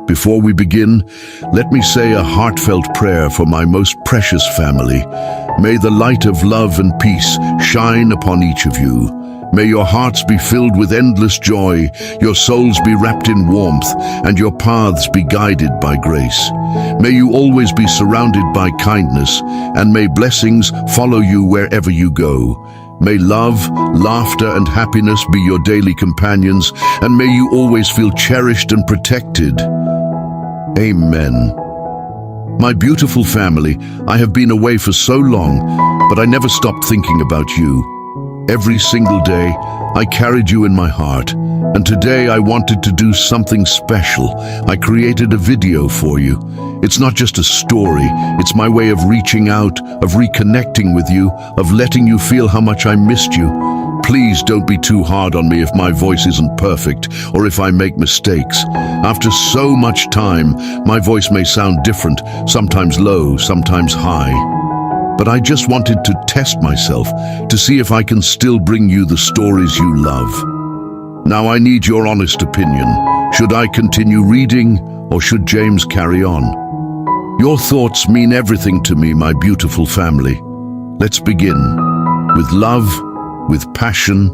Before we begin, let me say a heartfelt prayer for my most precious family. May the light of love and peace shine upon each of you. May your hearts be filled with endless joy, your souls be wrapped in warmth, and your paths be guided by grace. May you always be surrounded by kindness, and may blessings follow you wherever you go. May love, laughter, and happiness be your daily companions, and may you always feel cherished and protected. Amen. My beautiful family, I have been away for so long, but I never stopped thinking about you. Every single day, I carried you in my heart, and today I wanted to do something special. I created a video for you. It's not just a story, it's my way of reaching out, of reconnecting with you, of letting you feel how much I missed you. Please don't be too hard on me if my voice isn't perfect, or if I make mistakes. After so much time, my voice may sound different, sometimes low, sometimes high. But I just wanted to test myself to see if I can still bring you the stories you love. Now I need your honest opinion. Should I continue reading, or should James carry on? Your thoughts mean everything to me, my beautiful family. Let's begin. With love, with passion,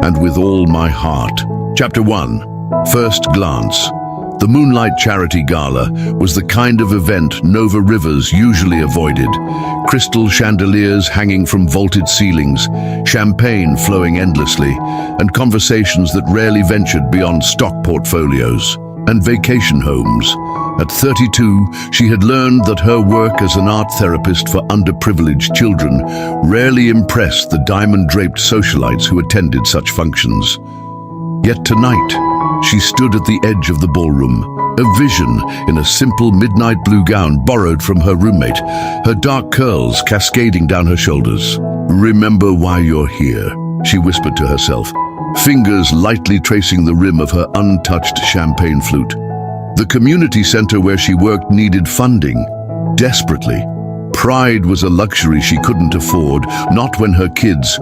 and with all my heart. Chapter 1. First Glance. The Moonlight Charity Gala was the kind of event Nova Rivers usually avoided. Crystal chandeliers hanging from vaulted ceilings, champagne flowing endlessly, and conversations that rarely ventured beyond stock portfolios and vacation homes. At 32, she had learned that her work as an art therapist for underprivileged children rarely impressed the diamond-draped socialites who attended such functions. Yet tonight, she stood at the edge of the ballroom, a vision in a simple midnight blue gown borrowed from her roommate, her dark curls cascading down her shoulders. "Remember why you're here," she whispered to herself, fingers lightly tracing the rim of her untouched champagne flute. The community center where she worked needed funding, desperately. Pride was a luxury she couldn't afford, not when her kids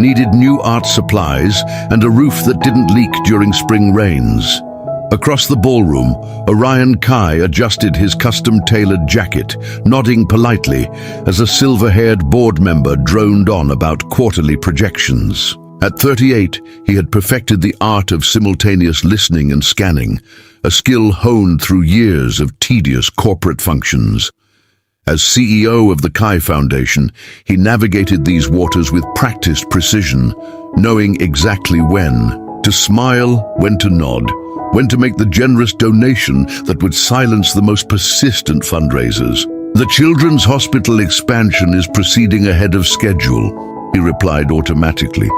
needed new art supplies and a roof that didn't leak during spring rains. Across the ballroom, Orion Kai adjusted his custom-tailored jacket, nodding politely as a silver-haired board member droned on about quarterly projections. At 38, he had perfected the art of simultaneous listening and scanning, a skill honed through years of tedious corporate functions. As CEO of the Kai Foundation, he navigated these waters with practiced precision, knowing exactly when to smile, when to nod, when to make the generous donation that would silence the most persistent fundraisers. "The Children's Hospital expansion is proceeding ahead of schedule," he replied automatically,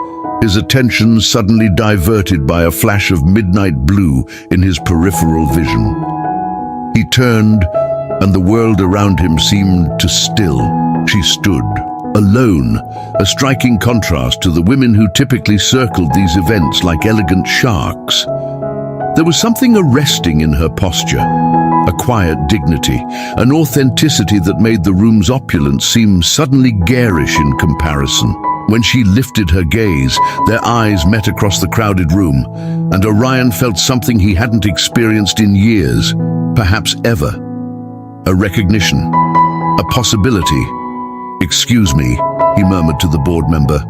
his attention suddenly diverted by a flash of midnight blue in his peripheral vision. He turned, and the world around him seemed to still. She stood, alone, a striking contrast to the women who typically circled these events like elegant sharks. There was something arresting in her posture, a quiet dignity, an authenticity that made the room's opulence seem suddenly garish in comparison. When she lifted her gaze, their eyes met across the crowded room, and Orion felt something he hadn't experienced in years, perhaps ever. A recognition, a possibility. "Excuse me," he murmured to the board member,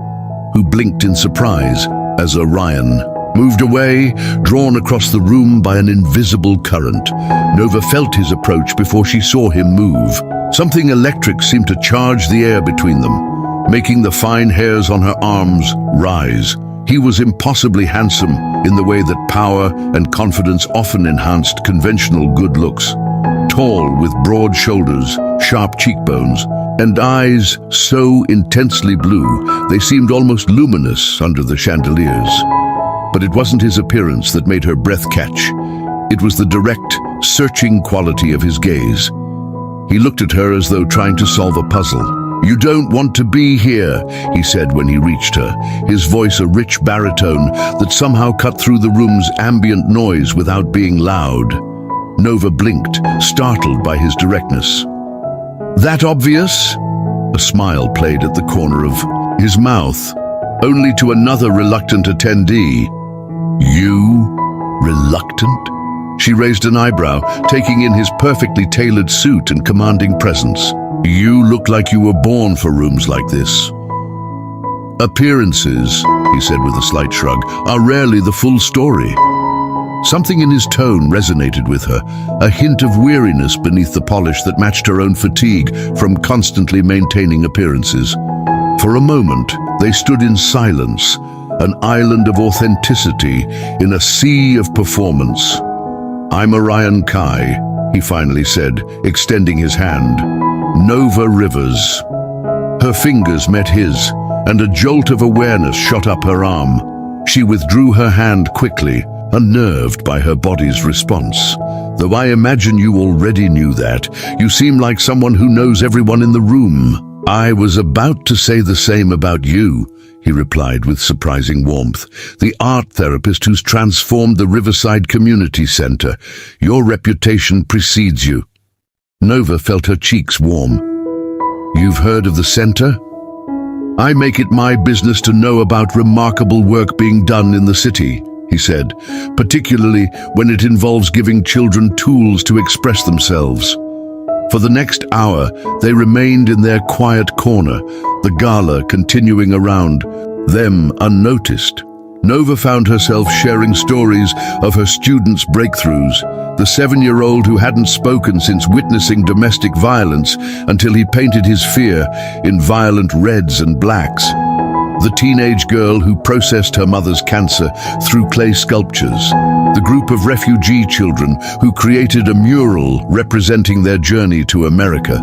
who blinked in surprise as Orion moved away, drawn across the room by an invisible current. Nova felt his approach before she saw him move. Something electric seemed to charge the air between them, making the fine hairs on her arms rise. He was impossibly handsome in the way that power and confidence often enhanced conventional good looks. Tall with broad shoulders, sharp cheekbones, and eyes so intensely blue they seemed almost luminous under the chandeliers. But it wasn't his appearance that made her breath catch. It was the direct, searching quality of his gaze. He looked at her as though trying to solve a puzzle. "You don't want to be here," he said when he reached her, his voice a rich baritone that somehow cut through the room's ambient noise without being loud. Nova blinked, startled by his directness. "That obvious?" A smile played at the corner of his mouth, only to another reluctant attendee. "You? Reluctant?" She raised an eyebrow, taking in his perfectly tailored suit and commanding presence. "You look like you were born for rooms like this." "Appearances," he said with a slight shrug, "are rarely the full story." Something in his tone resonated with her, a hint of weariness beneath the polish that matched her own fatigue from constantly maintaining appearances. For a moment, they stood in silence, an island of authenticity in a sea of performance. "I'm Orion Kai," he finally said, extending his hand. "Nova Rivers." Her fingers met his, and a jolt of awareness shot up her arm. She withdrew her hand quickly, unnerved by her body's response. "Though I imagine you already knew that, you seem like someone who knows everyone in the room." "I was about to say the same about you," he replied with surprising warmth. "The art therapist who's transformed the Riverside Community Center. Your reputation precedes you." Nova felt her cheeks warm. "You've heard of the center?" "I make it my business to know about remarkable work being done in the city," he said, "particularly when it involves giving children tools to express themselves." For the next hour, they remained in their quiet corner, the gala continuing around them unnoticed. Nova found herself sharing stories of her students' breakthroughs, the 7-year-old who hadn't spoken since witnessing domestic violence until he painted his fear in violent reds and blacks. The teenage girl who processed her mother's cancer through clay sculptures. The group of refugee children who created a mural representing their journey to America.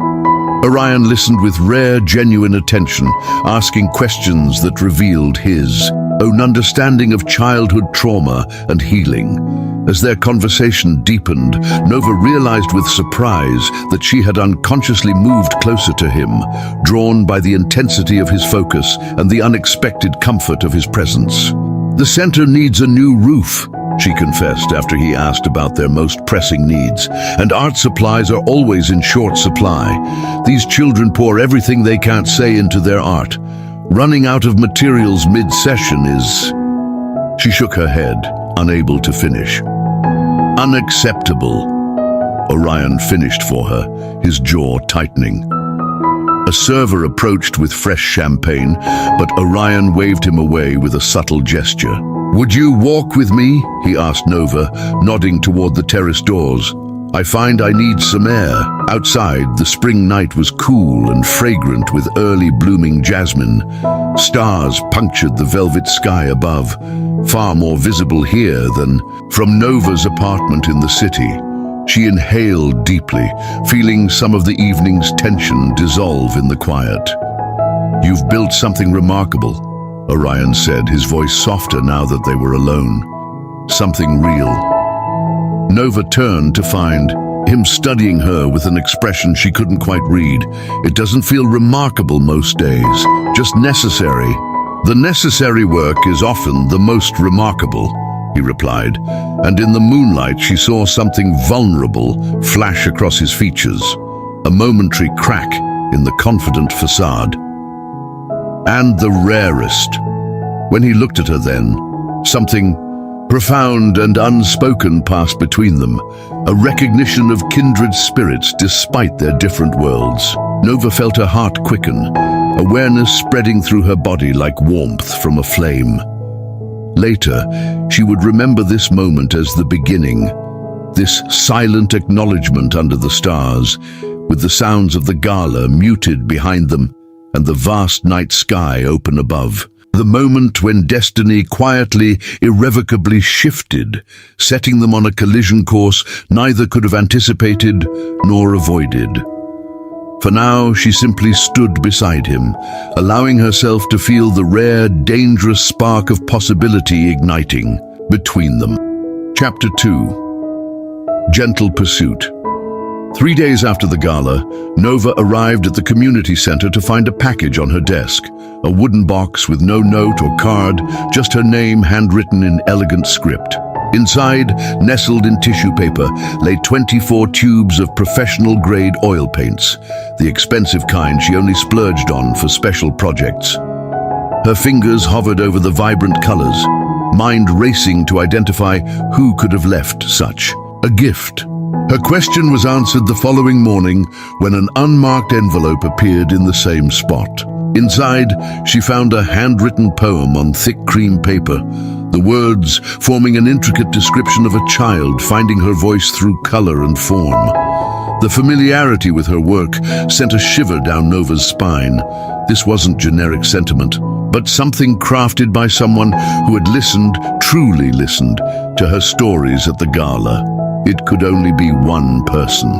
Orion listened with rare, genuine attention, asking questions that revealed his own understanding of childhood trauma and healing. As their conversation deepened, Nova realized with surprise that she had unconsciously moved closer to him, drawn by the intensity of his focus and the unexpected comfort of his presence. "The center needs a new roof," she confessed after he asked about their most pressing needs, "and art supplies are always in short supply. These children pour everything they can't say into their art. Running out of materials mid-session is..." She shook her head, unable to finish. "Unacceptable," Orion finished for her, his jaw tightening. A server approached with fresh champagne, but Orion waved him away with a subtle gesture. "Would you walk with me?" he asked Nova, nodding toward the terrace doors. "I find I need some air." Outside, the spring night was cool and fragrant with early blooming jasmine. Stars punctured the velvet sky above, far more visible here than from Nova's apartment in the city. She inhaled deeply, feeling some of the evening's tension dissolve in the quiet. "You've built something remarkable," Orion said, his voice softer now that they were alone. "Something real." Nova turned to find him studying her with an expression she couldn't quite read. "It doesn't feel remarkable most days, just necessary." "The necessary work is often the most remarkable," he replied, and in the moonlight she saw something vulnerable flash across his features, a momentary crack in the confident facade. "And the rarest." When he looked at her then, something profound and unspoken passed between them, a recognition of kindred spirits despite their different worlds. Nova felt her heart quicken, awareness spreading through her body like warmth from a flame. Later, she would remember this moment as the beginning, this silent acknowledgement under the stars, with the sounds of the gala muted behind them and the vast night sky open above. The moment when destiny quietly, irrevocably shifted, setting them on a collision course neither could have anticipated nor avoided. For now, she simply stood beside him, allowing herself to feel the rare, dangerous spark of possibility igniting between them. Chapter 2. Gentle Pursuit. 3 days after the gala, Nova arrived at the community center to find a package on her desk, a wooden box with no note or card, just her name handwritten in elegant script. Inside, nestled in tissue paper, lay 24 tubes of professional-grade oil paints, the expensive kind she only splurged on for special projects. Her fingers hovered over the vibrant colors, mind racing to identify who could have left such. A gift. Her question was answered the following morning when an unmarked envelope appeared in the same spot. Inside, she found a handwritten poem on thick cream paper, the words forming an intricate description of a child finding her voice through color and form. The familiarity with her work sent a shiver down Nova's spine. This wasn't generic sentiment, but something crafted by someone who had listened, truly listened, to her stories at the gala. It could only be one person.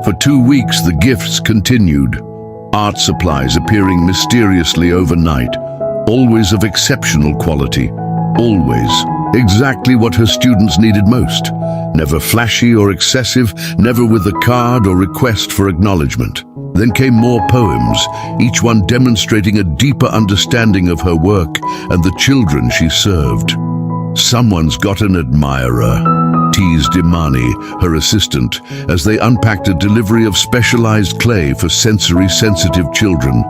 For 2 weeks, the gifts continued. Art supplies appearing mysteriously overnight, always of exceptional quality, always exactly what her students needed most. Never flashy or excessive, never with a card or request for acknowledgement. Then came more poems, each one demonstrating a deeper understanding of her work and the children she served. "Someone's got an admirer," teased Imani, her assistant, as they unpacked a delivery of specialized clay for sensory-sensitive children.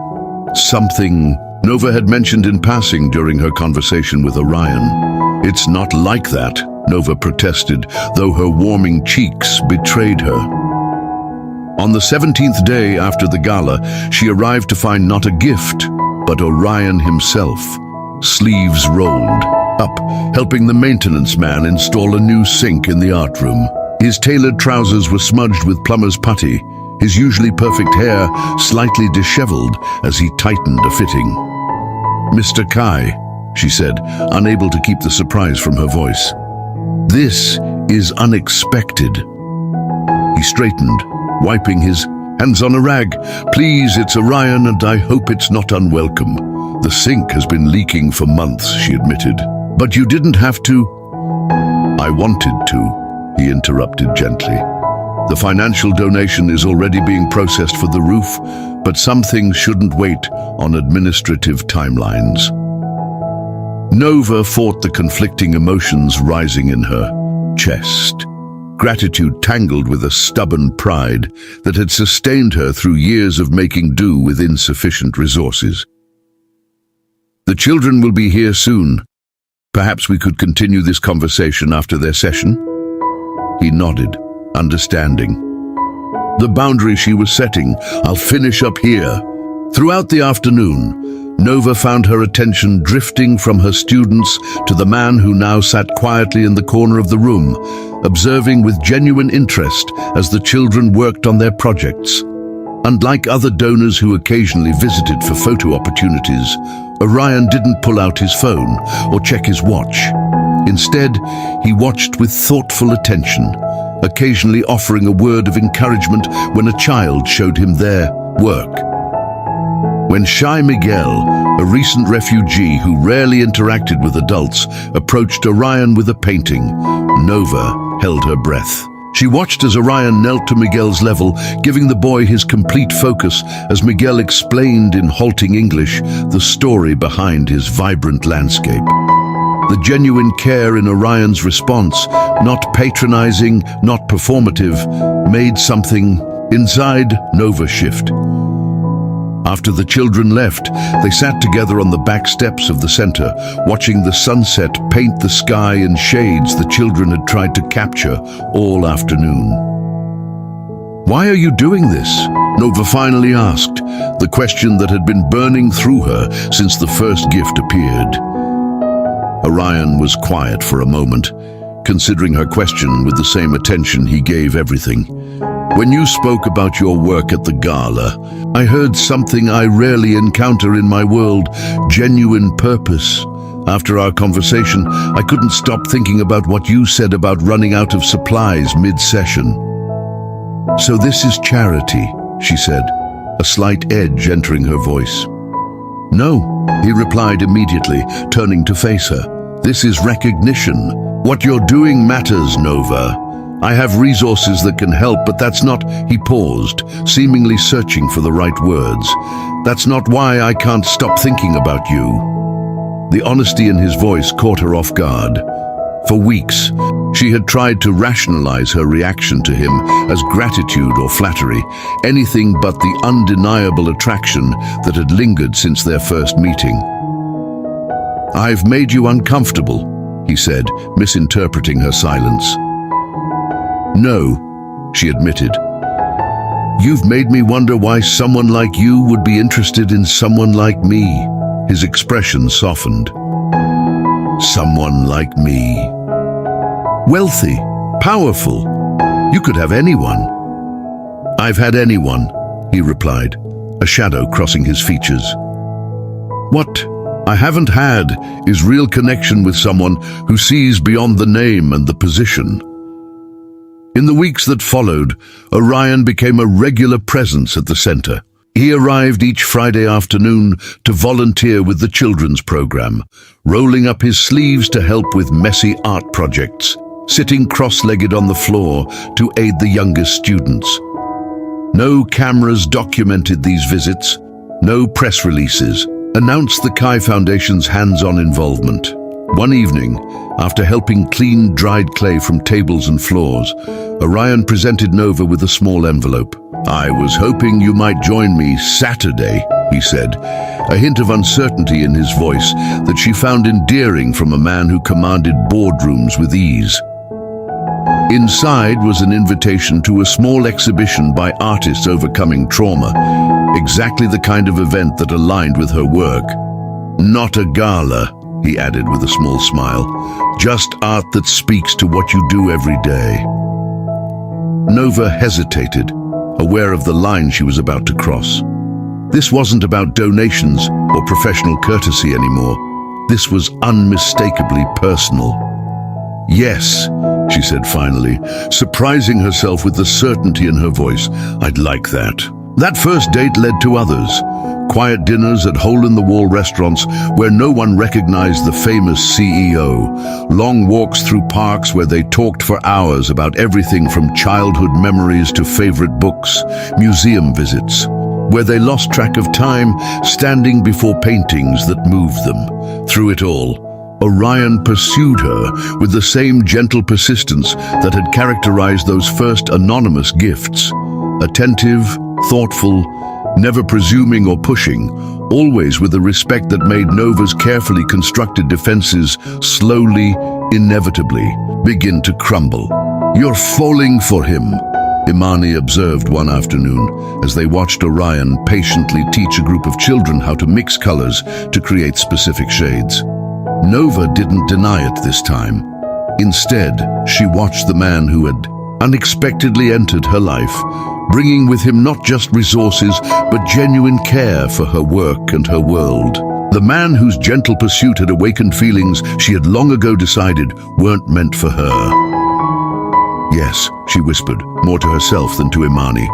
Something Nova had mentioned in passing during her conversation with Orion. "It's not like that," Nova protested, though her warming cheeks betrayed her. On the 17th day after the gala, she arrived to find not a gift, but Orion himself, sleeves rolled up, helping the maintenance man install a new sink in the art room. His tailored trousers were smudged with plumber's putty, his usually perfect hair slightly disheveled as he tightened a fitting. "Mr. Kai," she said, unable to keep the surprise from her voice. "This is unexpected." He straightened, wiping his hands on a rag. "Please, it's Orion, and I hope it's not unwelcome. The sink has been leaking for months," she admitted. "But you didn't have to." "I wanted to," he interrupted gently. "The financial donation is already being processed for the roof, but some things shouldn't wait on administrative timelines." Nova fought the conflicting emotions rising in her chest. Gratitude tangled with a stubborn pride that had sustained her through years of making do with insufficient resources. "The children will be here soon. Perhaps we could continue this conversation after their session?" He nodded, understanding. The boundary she was setting, "I'll finish up here." Throughout the afternoon, Nova found her attention drifting from her students to the man who now sat quietly in the corner of the room, observing with genuine interest as the children worked on their projects. Unlike other donors who occasionally visited for photo opportunities, Orion didn't pull out his phone or check his watch. Instead, he watched with thoughtful attention, occasionally offering a word of encouragement when a child showed him their work. When shy Miguel, a recent refugee who rarely interacted with adults, approached Orion with a painting, Nova held her breath. She watched as Orion knelt to Miguel's level, giving the boy his complete focus as Miguel explained in halting English the story behind his vibrant landscape. The genuine care in Orion's response, not patronizing, not performative, made something inside Nova shift. After the children left, they sat together on the back steps of the center, watching the sunset paint the sky in shades the children had tried to capture all afternoon. "Why are you doing this?" Nova finally asked, the question that had been burning through her since the first gift appeared. Orion was quiet for a moment, considering her question with the same attention he gave everything. "When you spoke about your work at the gala, I heard something I rarely encounter in my world, genuine purpose. After our conversation, I couldn't stop thinking about what you said about running out of supplies mid-session." "So this is charity," she said, a slight edge entering her voice. "No," he replied immediately, turning to face her. "This is recognition. What you're doing matters, Nova. I have resources that can help, but that's not..." He paused, seemingly searching for the right words. "That's not why I can't stop thinking about you." The honesty in his voice caught her off guard. For weeks, she had tried to rationalize her reaction to him as gratitude or flattery, anything but the undeniable attraction that had lingered since their first meeting. "I've made you uncomfortable," he said, misinterpreting her silence. No, she admitted. You've made me wonder why someone like you would be interested in someone like me. His expression softened. Someone like me. Wealthy, powerful. You could have anyone. I've had anyone, he replied, a shadow crossing his features. What I haven't had is real connection with someone who sees beyond the name and the position. In the weeks that followed, Orion became a regular presence at the center. He arrived each Friday afternoon to volunteer with the children's program, rolling up his sleeves to help with messy art projects, sitting cross-legged on the floor to aid the youngest students. No cameras documented these visits, no press releases announced the Kai Foundation's hands-on involvement. One evening, after helping clean dried clay from tables and floors, Orion presented Nova with a small envelope. I was hoping you might join me Saturday, he said, a hint of uncertainty in his voice that she found endearing from a man who commanded boardrooms with ease. Inside was an invitation to a small exhibition by artists overcoming trauma, exactly the kind of event that aligned with her work. Not a gala, he added with a small smile, just art that speaks to what you do every day. Nova hesitated, aware of the line she was about to cross. This wasn't about donations or professional courtesy anymore. This was unmistakably personal. Yes, she said finally, surprising herself with the certainty in her voice. I'd like that. That first date led to others. Quiet dinners at hole-in-the-wall restaurants where no one recognized the famous CEO. Long walks through parks where they talked for hours about everything from childhood memories to favorite books. Museum visits, where they lost track of time, standing before paintings that moved them. Through it all, Orion pursued her with the same gentle persistence that had characterized those first anonymous gifts. Attentive, thoughtful, never presuming or pushing, always with a respect that made Nova's carefully constructed defenses slowly, inevitably, begin to crumble. You're falling for him, Imani observed one afternoon as they watched Orion patiently teach a group of children how to mix colors to create specific shades. Nova didn't deny it this time. Instead, she watched the man who had unexpectedly entered her life, bringing with him not just resources, but genuine care for her work and her world. The man whose gentle pursuit had awakened feelings she had long ago decided weren't meant for her. Yes, she whispered, more to herself than to Imani.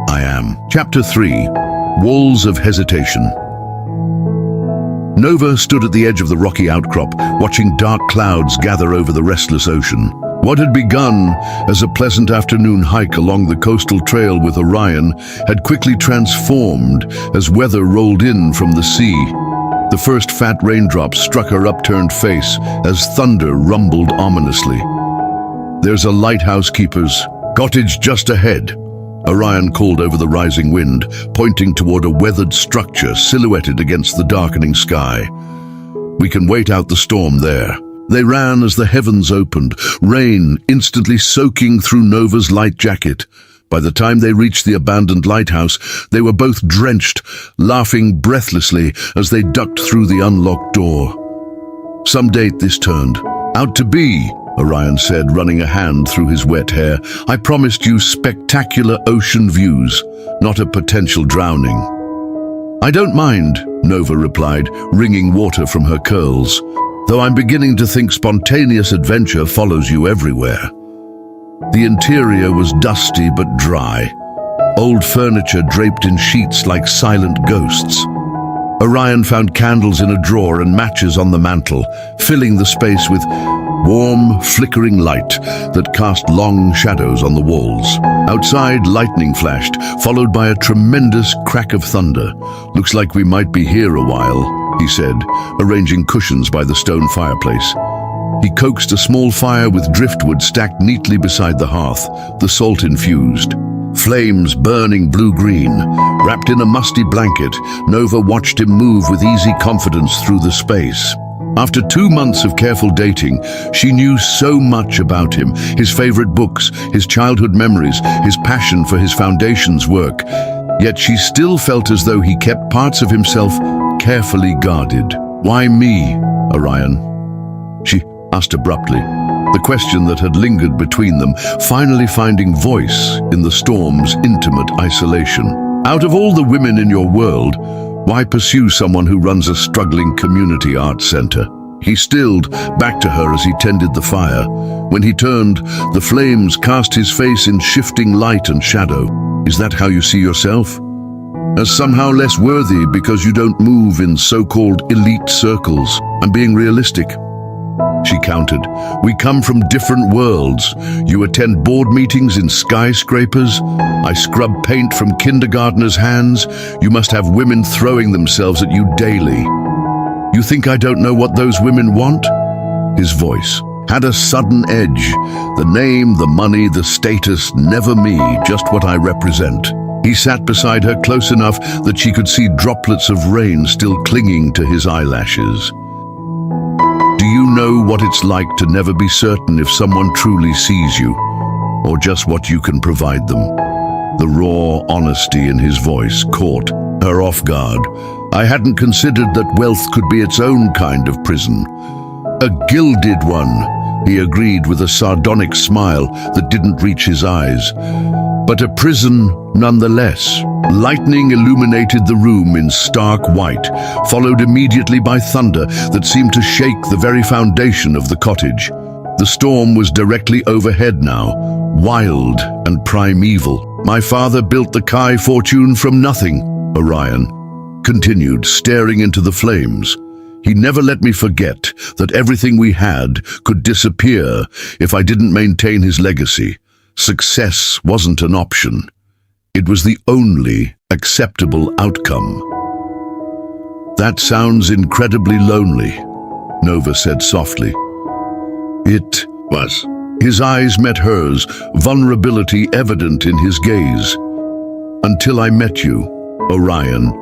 I am. Chapter 3. Walls of Hesitation. Nova stood at the edge of the rocky outcrop, watching dark clouds gather over the restless ocean. What had begun as a pleasant afternoon hike along the coastal trail with Orion had quickly transformed as weather rolled in from the sea. The first fat raindrops struck her upturned face as thunder rumbled ominously. There's a lighthouse keeper's cottage just ahead, Orion called over the rising wind, pointing toward a weathered structure silhouetted against the darkening sky. We can wait out the storm there. They ran as the heavens opened, rain instantly soaking through Nova's light jacket. By the time they reached the abandoned lighthouse, they were both drenched, laughing breathlessly as they ducked through the unlocked door. Some date this turned out to be, Orion said, running a hand through his wet hair. I promised you spectacular ocean views, not a potential drowning. I don't mind, Nova replied, wringing water from her curls, though I'm beginning to think spontaneous adventure follows you everywhere. The interior was dusty but dry, old furniture draped in sheets like silent ghosts. Orion found candles in a drawer and matches on the mantel, filling the space with warm, flickering light that cast long shadows on the walls. Outside, lightning flashed, followed by a tremendous crack of thunder. Looks like we might be here a while, he said, arranging cushions by the stone fireplace. He coaxed a small fire with driftwood stacked neatly beside the hearth, the salt infused. Flames burning blue-green. Wrapped in a musty blanket, Nova watched him move with easy confidence through the space. After 2 months of careful dating, she knew so much about him, his favorite books, his childhood memories, his passion for his foundation's work. Yet she still felt as though he kept parts of himself carefully guarded. "Why me, Orion?" she asked abruptly, the question that had lingered between them finally finding voice in the storm's intimate isolation. "Out of all the women in your world, why pursue someone who runs a struggling community arts center?" He stilled back to her as he tended the fire. When he turned, the flames cast his face in shifting light and shadow. "Is that how you see yourself? As somehow less worthy because you don't move in so-called elite circles? I'm being realistic," she countered. "We come from different worlds. You attend board meetings in skyscrapers. I scrub paint from kindergartners' hands. You must have women throwing themselves at you daily. You think I don't know what those women want?" His voice had a sudden edge. "The name, the money, the status, never me, just what I represent." He sat beside her close enough that she could see droplets of rain still clinging to his eyelashes. "Do you know what it's like to never be certain if someone truly sees you, or just what you can provide them?" The raw honesty in his voice caught her off guard. "I hadn't considered that wealth could be its own kind of prison." "A gilded one," he agreed with a sardonic smile that didn't reach his eyes. "But a prison nonetheless." Lightning illuminated the room in stark white, followed immediately by thunder that seemed to shake the very foundation of the cottage. The storm was directly overhead now, wild and primeval. "My father built the Kai fortune from nothing," Orion continued, staring into the flames. "He never let me forget that everything we had could disappear if I didn't maintain his legacy. Success wasn't an option. It was the only acceptable outcome." "That sounds incredibly lonely," Nova said softly. "It was." His eyes met hers, vulnerability evident in his gaze. "Until I met you, Orion."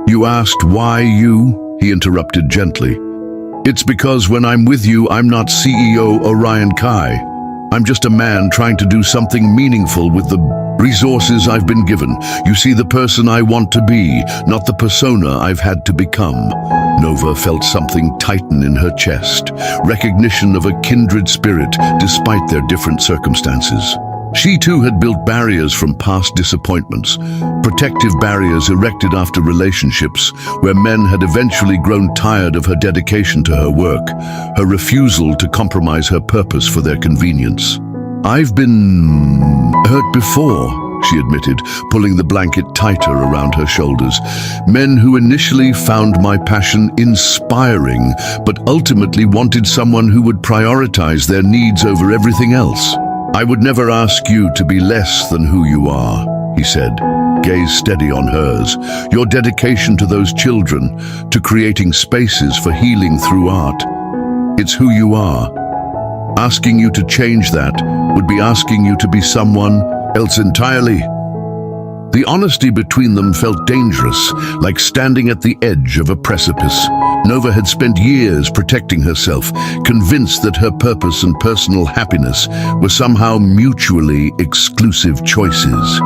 "You asked why you?" he interrupted gently. "It's because when I'm with you, I'm not CEO Orion Kai. I'm just a man trying to do something meaningful with the resources I've been given. You see the person I want to be, not the persona I've had to become." Nova felt something tighten in her chest, recognition of a kindred spirit despite their different circumstances. She too had built barriers from past disappointments, protective barriers erected after relationships where men had eventually grown tired of her dedication to her work, her refusal to compromise her purpose for their convenience. "I've been hurt before," she admitted, pulling the blanket tighter around her shoulders. "Men who initially found my passion inspiring, but ultimately wanted someone who would prioritize their needs over everything else. I would never ask you to be less than who you are," he said, gaze steady on hers. "Your dedication to those children, to creating spaces for healing through art, it's who you are. Asking you to change that would be asking you to be someone else entirely." The honesty between them felt dangerous, like standing at the edge of a precipice. Nova had spent years protecting herself, convinced that her purpose and personal happiness were somehow mutually exclusive choices.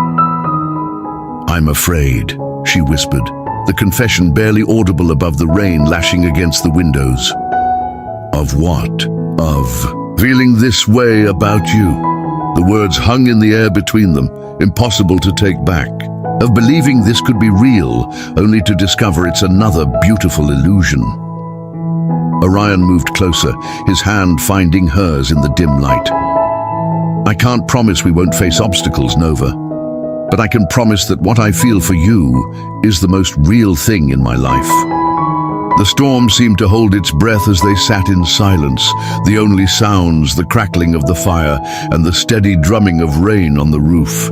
"I'm afraid," she whispered, the confession barely audible above the rain lashing against the windows. "Of what?" "Of feeling this way about you." The words hung in the air between them, impossible to take back. "Of believing this could be real, only to discover it's another beautiful illusion." Orion moved closer, his hand finding hers in the dim light. "I can't promise we won't face obstacles, Nova, but I can promise that what I feel for you is the most real thing in my life." The storm seemed to hold its breath as they sat in silence, the only sounds the crackling of the fire and the steady drumming of rain on the roof.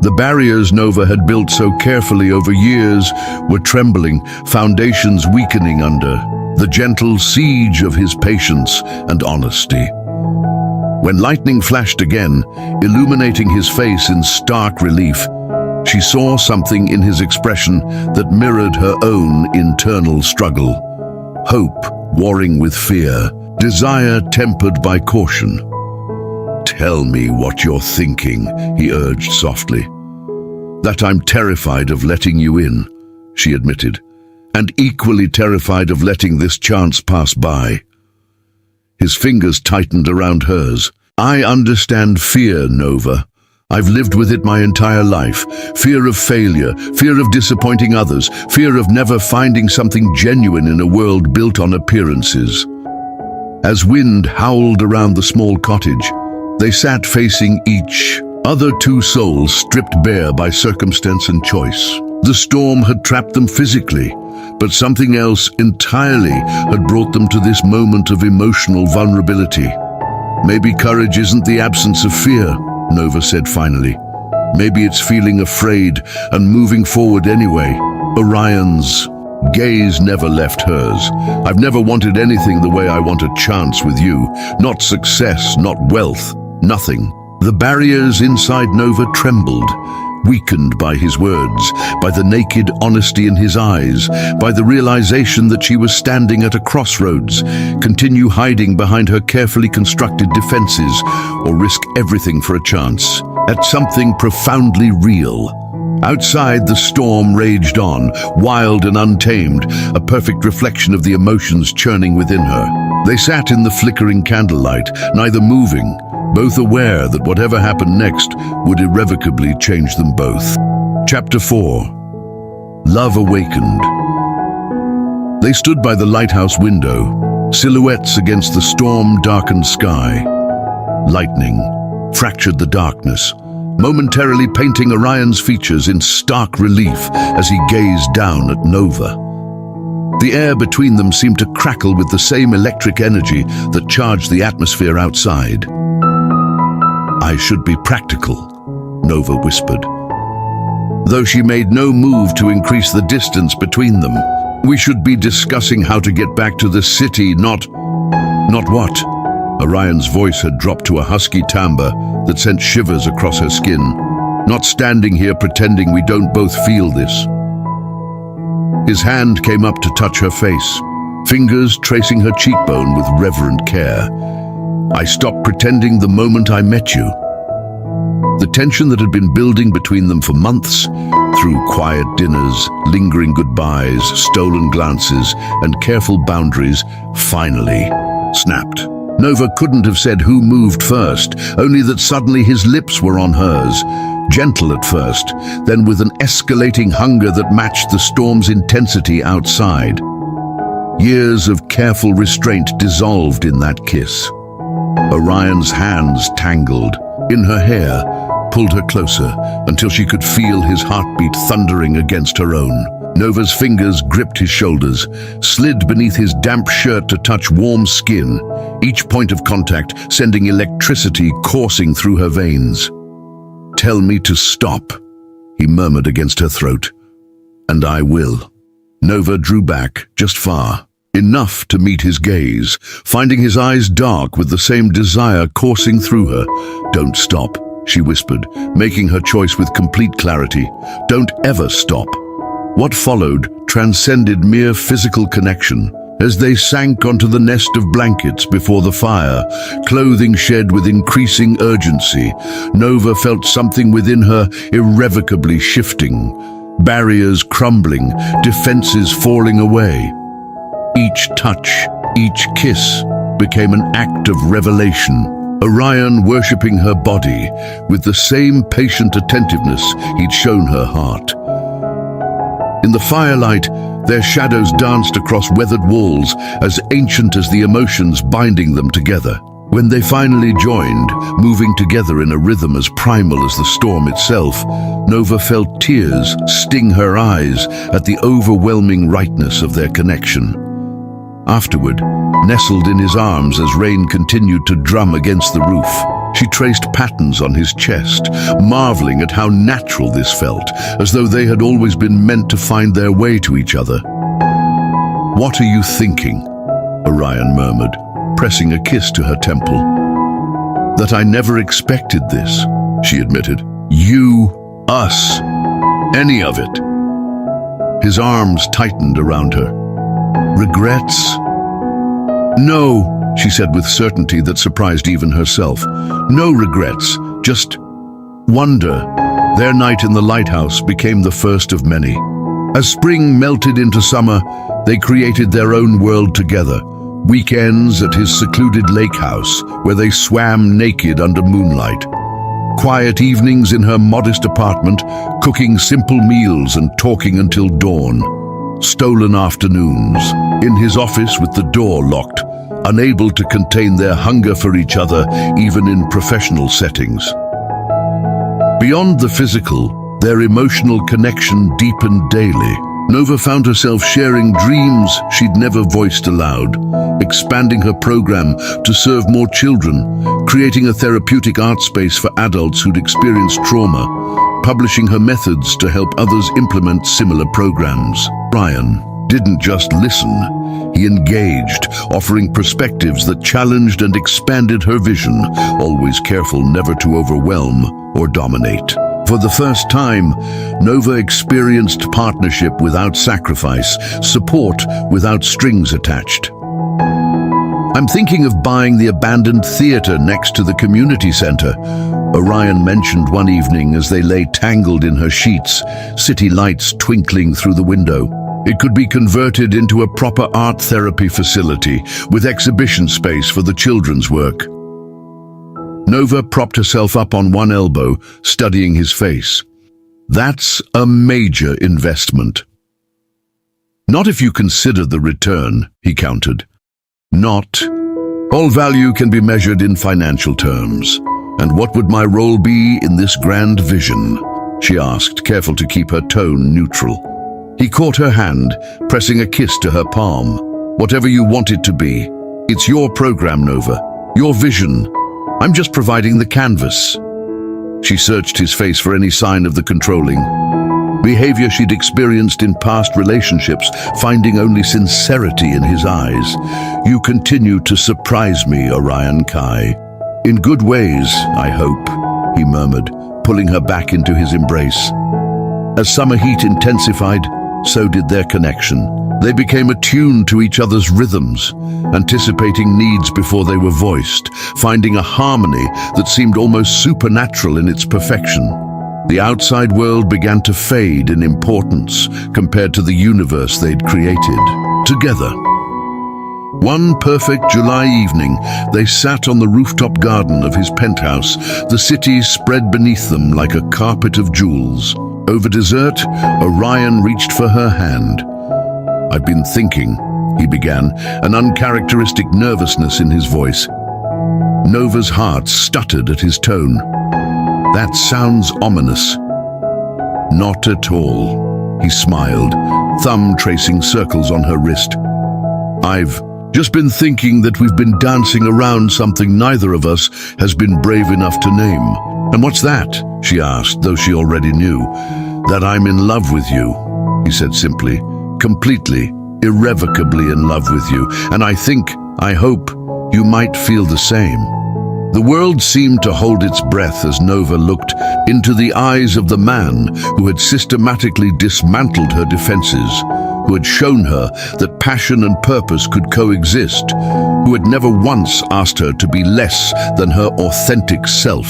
The barriers Nova had built so carefully over years were trembling, foundations weakening under the gentle siege of his patience and honesty. When lightning flashed again, illuminating his face in stark relief, she saw something in his expression that mirrored her own internal struggle. hope warring with fear, desire tempered by caution. "Tell me what you're thinking," he urged softly. "That I'm terrified of letting you in," she admitted, "and equally terrified of letting this chance pass by." His fingers tightened around hers. "I understand fear, Nova. I've lived with it my entire life. Fear of failure, fear of disappointing others, fear of never finding something genuine in a world built on appearances." As wind howled around the small cottage, they sat facing each other, two souls stripped bare by circumstance and choice. The storm had trapped them physically, but something else entirely had brought them to this moment of emotional vulnerability. "Maybe courage isn't the absence of fear," Nova said finally. "Maybe it's feeling afraid and moving forward anyway." Orion's gaze never left hers. "I've never wanted anything the way I want a chance with you. Not success, not wealth, nothing." The barriers inside Nova trembled, weakened by his words, by the naked honesty in his eyes, by the realization that she was standing at a crossroads. Continue hiding behind her carefully constructed defenses, or risk everything for a chance at something profoundly real. Outside, the storm raged on, wild and untamed, a perfect reflection of the emotions churning within her. They sat in the flickering candlelight, neither moving, both aware that whatever happened next would irrevocably change them both. Chapter 4. Love Awakened. They stood by the lighthouse window, silhouettes against the storm-darkened sky. Lightning fractured the darkness, momentarily painting Orion's features in stark relief as he gazed down at Nova. The air between them seemed to crackle with the same electric energy that charged the atmosphere outside. "I should be practical," Nova whispered, though she made no move to increase the distance between them. "We should be discussing how to get back to the city, not what?" Orion's voice had dropped to a husky timbre that sent shivers across her skin. "Not standing here pretending we don't both feel this." His hand came up to touch her face, fingers tracing her cheekbone with reverent care. "I stopped pretending the moment I met you." The tension that had been building between them for months, through quiet dinners, lingering goodbyes, stolen glances, and careful boundaries, finally snapped. Nova couldn't have said who moved first, only that suddenly his lips were on hers, gentle at first, then with an escalating hunger that matched the storm's intensity outside. Years of careful restraint dissolved in that kiss. Orion's hands tangled in her hair, pulled her closer until she could feel his heartbeat thundering against her own. Nova's fingers gripped his shoulders, slid beneath his damp shirt to touch warm skin, each point of contact sending electricity coursing through her veins. "Tell me to stop," he murmured against her throat. "And I will." Nova drew back, just far, enough to meet his gaze, finding his eyes dark with the same desire coursing through her. "Don't stop," she whispered, making her choice with complete clarity. "Don't ever stop." What followed transcended mere physical connection. As they sank onto the nest of blankets before the fire, clothing shed with increasing urgency, Nova felt something within her irrevocably shifting, barriers crumbling, defenses falling away. Each touch, each kiss became an act of revelation. Orion worshipping her body with the same patient attentiveness he'd shown her heart. In the firelight, their shadows danced across weathered walls, as ancient as the emotions binding them together. When they finally joined, moving together in a rhythm as primal as the storm itself, Nova felt tears sting her eyes at the overwhelming rightness of their connection. Afterward, nestled in his arms as rain continued to drum against the roof, she traced patterns on his chest, marveling at how natural this felt, as though they had always been meant to find their way to each other. "What are you thinking?" Orion murmured, pressing a kiss to her temple. "That I never expected this," she admitted. "You, us, any of it." His arms tightened around her. Regrets? No, she said with certainty that surprised even herself. No regrets, just wonder. Their night in the lighthouse became the first of many. As spring melted into summer, they created their own world together. Weekends at his secluded lake house, where they swam naked under moonlight. Quiet evenings in her modest apartment, cooking simple meals and talking until dawn. Stolen afternoons, in his office with the door locked, unable to contain their hunger for each other even in professional settings. Beyond the physical, their emotional connection deepened daily. Nova found herself sharing dreams she'd never voiced aloud, expanding her program to serve more children, creating a therapeutic art space for adults who'd experienced trauma, publishing her methods to help others implement similar programs. Ryan didn't just listen, he engaged, offering perspectives that challenged and expanded her vision, always careful never to overwhelm or dominate. For the first time, Nova experienced partnership without sacrifice, support without strings attached. I'm thinking of buying the abandoned theater next to the community center, Orion mentioned one evening as they lay tangled in her sheets, city lights twinkling through the window. It could be converted into a proper art therapy facility with exhibition space for the children's work. Nova propped herself up on one elbow, studying his face. That's a major investment. Not if you consider the return, he countered. Not. All value can be measured in financial terms. And what would my role be in this grand vision? She asked, careful to keep her tone neutral. He caught her hand, pressing a kiss to her palm. Whatever you want it to be. It's your program, Nova. Your vision. I'm just providing the canvas. She searched his face for any sign of the controlling behavior she'd experienced in past relationships, finding only sincerity in his eyes. You continue to surprise me, Orion Kai. In good ways, I hope, he murmured, pulling her back into his embrace. As summer heat intensified, so did their connection. They became attuned to each other's rhythms, anticipating needs before they were voiced, finding a harmony that seemed almost supernatural in its perfection. The outside world began to fade in importance compared to the universe they'd created, together. One perfect July evening, they sat on the rooftop garden of his penthouse, the city spread beneath them like a carpet of jewels. Over dessert, Orion reached for her hand. I've been thinking, he began, an uncharacteristic nervousness in his voice. Nova's heart stuttered at his tone. That sounds ominous. Not at all, he smiled, thumb tracing circles on her wrist. I've just been thinking that we've been dancing around something neither of us has been brave enough to name. And what's that? She asked, though she already knew. That I'm in love with you, he said simply. Completely, irrevocably in love with you, and I hope, you might feel the same. The world seemed to hold its breath as Nova looked into the eyes of the man who had systematically dismantled her defenses, who had shown her that passion and purpose could coexist, who had never once asked her to be less than her authentic self.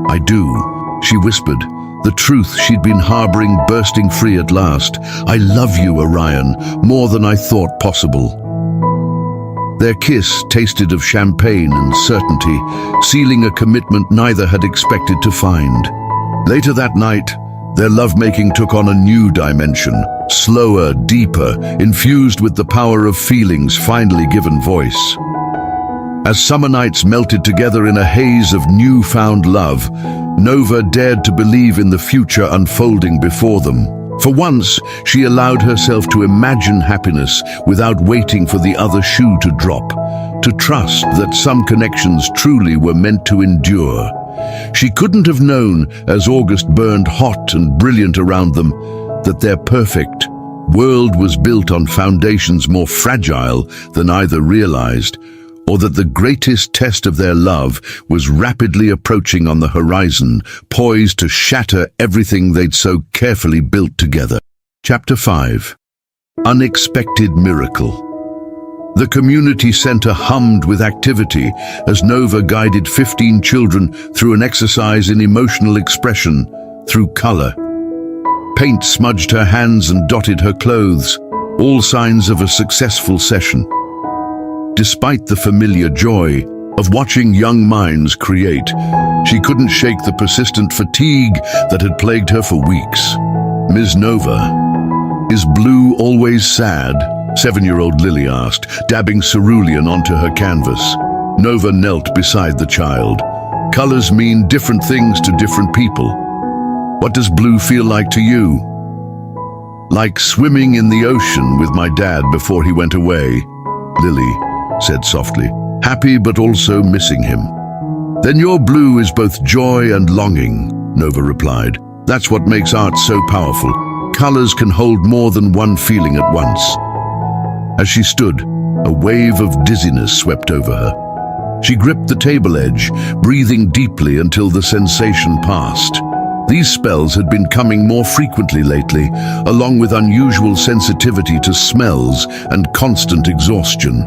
I do, she whispered, the truth she'd been harboring bursting free at last. I love you, Orion, more than I thought possible. Their kiss tasted of champagne and certainty, sealing a commitment neither had expected to find. Later that night, their lovemaking took on a new dimension, slower, deeper, infused with the power of feelings finally given voice. As summer nights melted together in a haze of newfound love, Nova dared to believe in the future unfolding before them. For once, she allowed herself to imagine happiness without waiting for the other shoe to drop, to trust that some connections truly were meant to endure. She couldn't have known, as August burned hot and brilliant around them, that their perfect world was built on foundations more fragile than either realized, or that the greatest test of their love was rapidly approaching on the horizon, poised to shatter everything they'd so carefully built together. Chapter 5. Unexpected miracle. The community center hummed with activity as Nova guided 15 children through an exercise in emotional expression through color. Paint smudged her hands and dotted her clothes, all signs of a successful session. Despite the familiar joy of watching young minds create, she couldn't shake the persistent fatigue that had plagued her for weeks. Ms. Nova, is blue always sad? 7-year-old Lily asked, dabbing cerulean onto her canvas. Nova knelt beside the child. Colors mean different things to different people. What does blue feel like to you? Like swimming in the ocean with my dad before he went away, Lily said softly, happy but also missing him. Then your blue is both joy and longing, Nova replied. That's what makes art so powerful. Colors can hold more than one feeling at once. As she stood, a wave of dizziness swept over her. She gripped the table edge, breathing deeply until the sensation passed. These spells had been coming more frequently lately, along with unusual sensitivity to smells and constant exhaustion.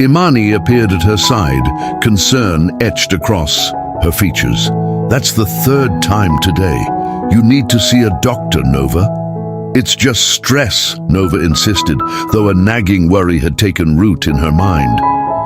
Imani appeared at her side, concern etched across her features. That's the 3rd time today. You need to see a doctor, Nova. It's just stress, Nova insisted, though a nagging worry had taken root in her mind.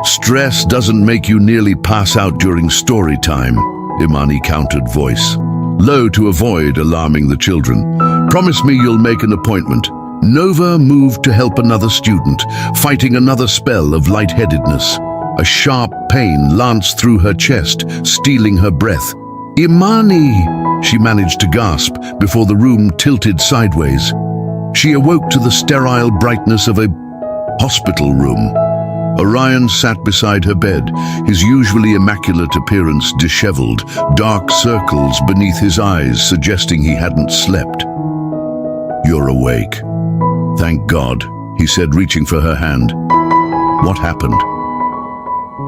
Stress doesn't make you nearly pass out during story time, Imani countered, voice low to avoid alarming the children. Promise me you'll make an appointment. Nova moved to help another student, fighting another spell of lightheadedness. A sharp pain lanced through her chest, stealing her breath. Imani, she managed to gasp before the room tilted sideways. She awoke to the sterile brightness of a hospital room. Orion sat beside her bed, his usually immaculate appearance disheveled, dark circles beneath his eyes suggesting he hadn't slept. You're awake. Thank God, he said, reaching for her hand. What happened?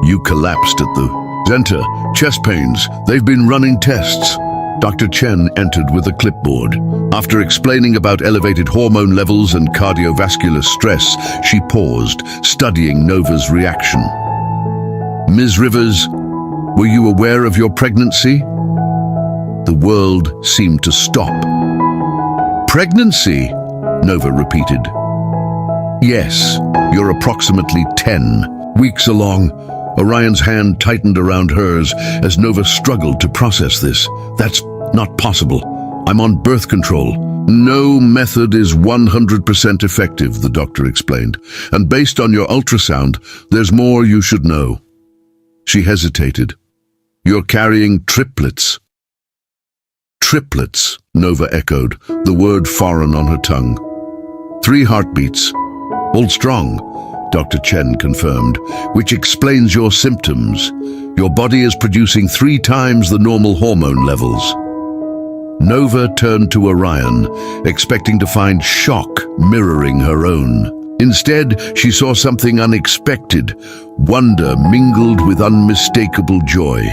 You collapsed at the center. Chest pains. They've been running tests. Dr. Chen entered with a clipboard. After explaining about elevated hormone levels and cardiovascular stress, she paused, studying Nova's reaction. Ms. Rivers, were you aware of your pregnancy? The world seemed to stop. Pregnancy? Nova repeated. Yes, you're approximately 10 weeks along. Orion's hand tightened around hers as Nova struggled to process this. That's not possible. I'm on birth control. No method is 100% effective, the doctor explained. And based on your ultrasound, there's more you should know. She hesitated. You're carrying triplets. Triplets, Nova echoed, the word foreign on her tongue. 3 heartbeats. All strong, Dr. Chen confirmed, which explains your symptoms. Your body is producing 3 times the normal hormone levels. Nova turned to Orion, expecting to find shock mirroring her own. Instead, she saw something unexpected, wonder mingled with unmistakable joy.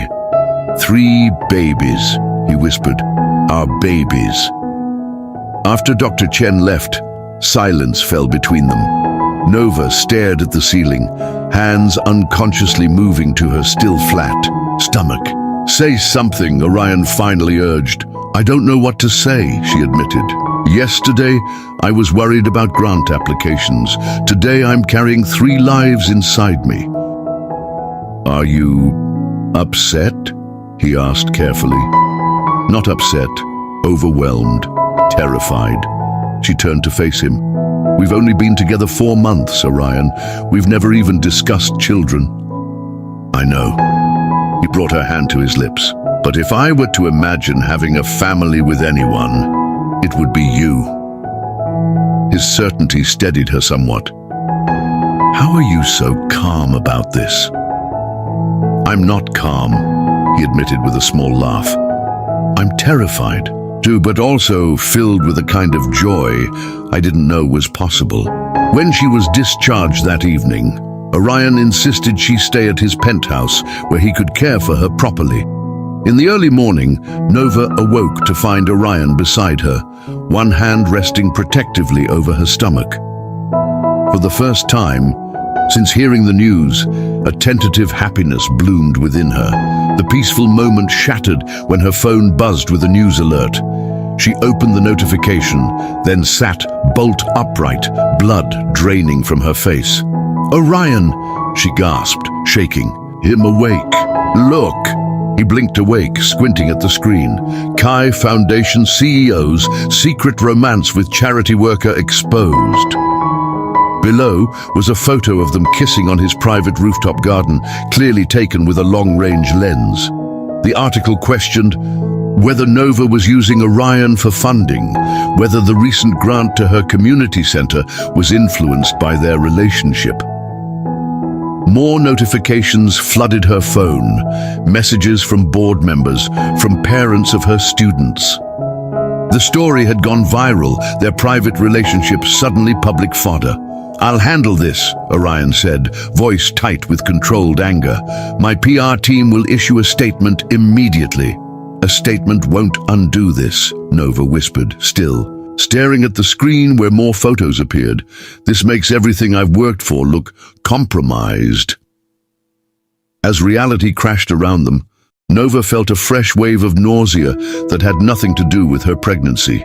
3 babies, he whispered, our babies. After Dr. Chen left, silence fell between them. Nova stared at the ceiling, hands unconsciously moving to her still flat stomach. Say something, Orion finally urged. I don't know what to say, she admitted. Yesterday, I was worried about grant applications. Today, I'm carrying 3 lives inside me. Are you upset? He asked carefully. Not upset, overwhelmed, terrified. She turned to face him. We've only been together 4 months, Orion. We've never even discussed children. I know. He brought her hand to his lips. But if I were to imagine having a family with anyone, it would be you. His certainty steadied her somewhat. How are you so calm about this? I'm not calm, he admitted with a small laugh. I'm terrified, too, but also filled with a kind of joy I didn't know was possible. When she was discharged that evening, Orion insisted she stay at his penthouse where he could care for her properly. In the early morning, Nova awoke to find Orion beside her, one hand resting protectively over her stomach. For the first time, since hearing the news, a tentative happiness bloomed within her. The peaceful moment shattered when her phone buzzed with a news alert. She opened the notification, then sat bolt upright, blood draining from her face. "Orion!" she gasped, shaking. "Him awake. Look!" He blinked awake, squinting at the screen. Kai Foundation CEO's secret romance with charity worker exposed. Below was a photo of them kissing on his private rooftop garden, clearly taken with a long-range lens. The article questioned whether Nova was using Orion for funding, whether the recent grant to her community center was influenced by their relationship. More notifications flooded her phone, messages from board members, from parents of her students. The story had gone viral, their private relationship suddenly public fodder. "I'll handle this," Orion said, voice tight with controlled anger. "My PR team will issue a statement immediately." "A statement won't undo this," Nova whispered, still, staring at the screen where more photos appeared. "This makes everything I've worked for look compromised." As reality crashed around them, Nova felt a fresh wave of nausea that had nothing to do with her pregnancy.